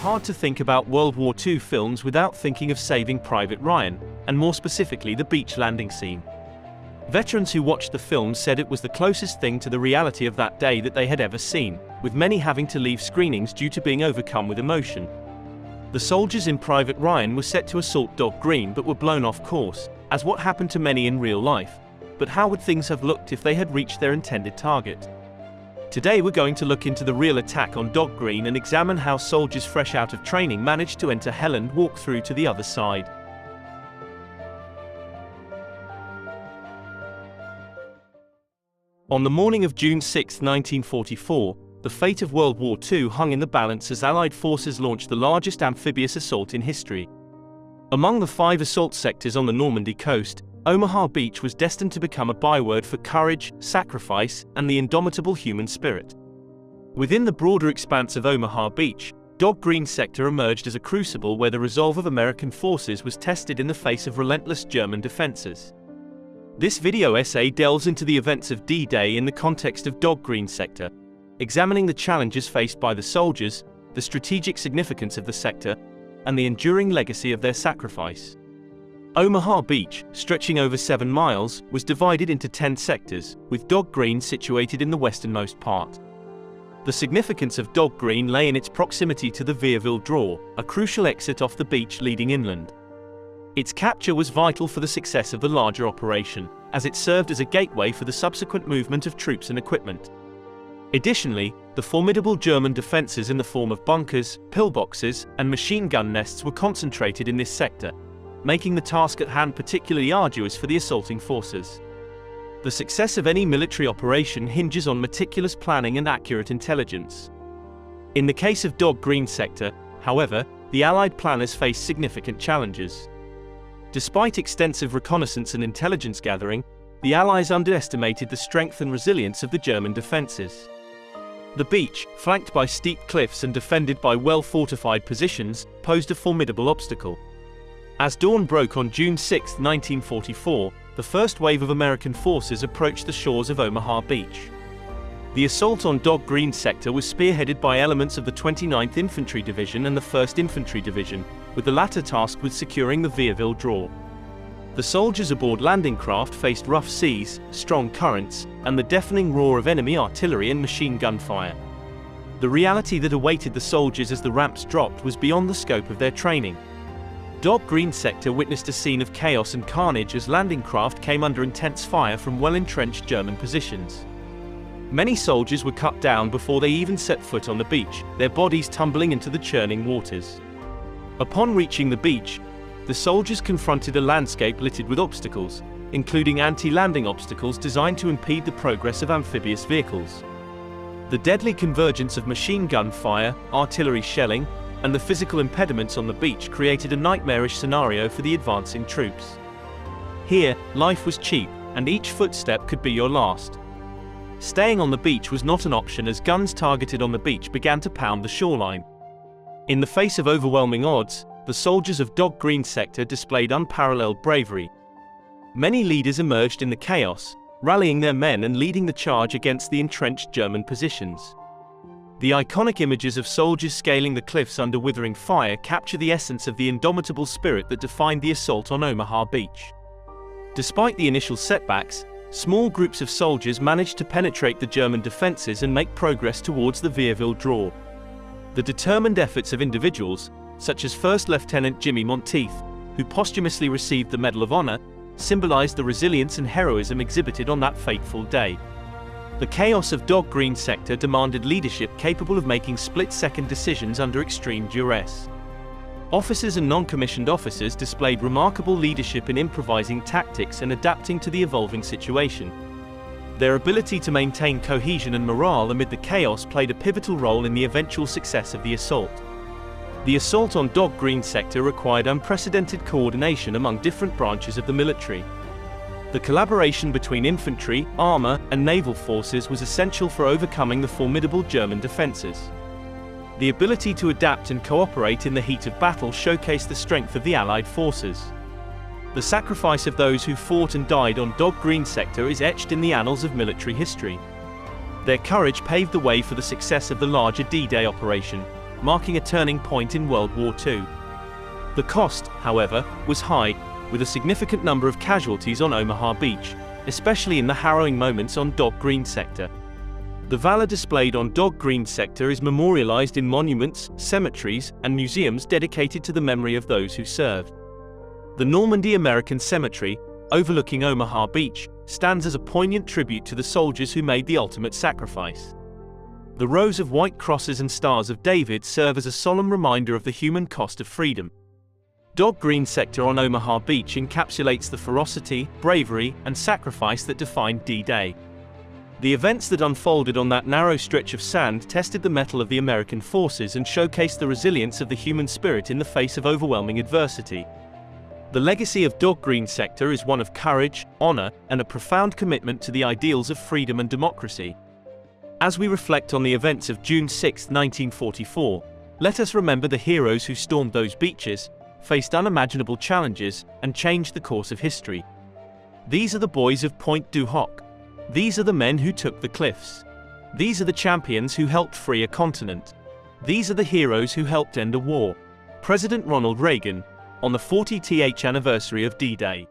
hard to think about World War II films without thinking of Saving Private Ryan, and more specifically the beach landing scene. Veterans who watched the film said it was the closest thing to the reality of that day that they had ever seen, with many having to leave screenings due to being overcome with emotion. The soldiers in Private Ryan were set to assault Dog Green but were blown off course, as what happened to many in real life. But how would things have looked if they had reached their intended target? Today we're going to look into the real attack on Dog Green and examine how soldiers fresh out of training managed to enter hell and walk through to the other side. On the morning of June 6, 1944, the fate of World War II hung in the balance as Allied forces launched the largest amphibious assault in history. Among the 5 assault sectors on the Normandy coast, Omaha Beach was destined to become a byword for courage, sacrifice, and the indomitable human spirit. Within the broader expanse of Omaha Beach, Dog Green sector emerged as a crucible where the resolve of American forces was tested in the face of relentless German defenses. This video essay delves into the events of D-Day in the context of Dog Green sector, examining the challenges faced by the soldiers, the strategic significance of the sector, and the enduring legacy of their sacrifice. Omaha Beach, stretching over 7 miles, was divided into 10 sectors, with Dog Green situated in the westernmost part. The significance of Dog Green lay in its proximity to the Vierville Draw, a crucial exit off the beach leading inland. Its capture was vital for the success of the larger operation, as it served as a gateway for the subsequent movement of troops and equipment. Additionally, the formidable German defenses in the form of bunkers, pillboxes, and machine gun nests were concentrated in this sector, making the task at hand particularly arduous for the assaulting forces. The success of any military operation hinges on meticulous planning and accurate intelligence. In the case of Dog Green sector, however, the Allied planners faced significant challenges. Despite extensive reconnaissance and intelligence gathering, the Allies underestimated the strength and resilience of the German defenses. The beach, flanked by steep cliffs and defended by well-fortified positions, posed a formidable obstacle. As dawn broke on June 6, 1944, the first wave of American forces approached the shores of Omaha Beach. The assault on Dog Green sector was spearheaded by elements of the 29th Infantry Division and the 1st Infantry Division, with the latter tasked with securing the Vierville Draw. The soldiers aboard landing craft faced rough seas, strong currents, and the deafening roar of enemy artillery and machine gun fire. The reality that awaited the soldiers as the ramps dropped was beyond the scope of their training. Dog Green sector witnessed a scene of chaos and carnage as landing craft came under intense fire from well-entrenched German positions. Many soldiers were cut down before they even set foot on the beach, their bodies tumbling into the churning waters. Upon reaching the beach, the soldiers confronted a landscape littered with obstacles, including anti-landing obstacles designed to impede the progress of amphibious vehicles. The deadly convergence of machine gun fire, artillery shelling, and the physical impediments on the beach created a nightmarish scenario for the advancing troops. Here, life was cheap, and each footstep could be your last. Staying on the beach was not an option as guns targeted on the beach began to pound the shoreline. In the face of overwhelming odds, the soldiers of Dog Green sector displayed unparalleled bravery. Many leaders emerged in the chaos, rallying their men and leading the charge against the entrenched German positions. The iconic images of soldiers scaling the cliffs under withering fire capture the essence of the indomitable spirit that defined the assault on Omaha Beach. Despite the initial setbacks, small groups of soldiers managed to penetrate the German defenses and make progress towards the Vierville Draw. The determined efforts of individuals, such as First Lieutenant Jimmy Monteith, who posthumously received the Medal of Honor, symbolized the resilience and heroism exhibited on that fateful day. The chaos of Dog Green sector demanded leadership capable of making split-second decisions under extreme duress. Officers and non-commissioned officers displayed remarkable leadership in improvising tactics and adapting to the evolving situation. Their ability to maintain cohesion and morale amid the chaos played a pivotal role in the eventual success of the assault. The assault on Dog Green sector required unprecedented coordination among different branches of the military. The collaboration between infantry, armor, and naval forces was essential for overcoming the formidable German defenses. The ability to adapt and cooperate in the heat of battle showcased the strength of the Allied forces. The sacrifice of those who fought and died on Dog Green sector is etched in the annals of military history. Their courage paved the way for the success of the larger D-Day operation, marking a turning point in World War II. The cost, however, was high, with a significant number of casualties on Omaha Beach, especially in the harrowing moments on Dog Green sector. The valor displayed on Dog Green sector is memorialized in monuments, cemeteries, and museums dedicated to the memory of those who served. The Normandy American Cemetery, overlooking Omaha Beach, stands as a poignant tribute to the soldiers who made the ultimate sacrifice. The rows of white crosses and stars of David serve as a solemn reminder of the human cost of freedom. Dog Green sector on Omaha Beach encapsulates the ferocity, bravery, and sacrifice that defined D-Day. The events that unfolded on that narrow stretch of sand tested the mettle of the American forces and showcased the resilience of the human spirit in the face of overwhelming adversity. The legacy of Dog Green sector is one of courage, honor, and a profound commitment to the ideals of freedom and democracy. As we reflect on the events of June 6, 1944, let us remember the heroes who stormed those beaches, faced unimaginable challenges, and changed the course of history. These are the boys of Pointe du Hoc. These are the men who took the cliffs. These are the champions who helped free a continent. These are the heroes who helped end a war. President Ronald Reagan, on the 40th anniversary of D-Day.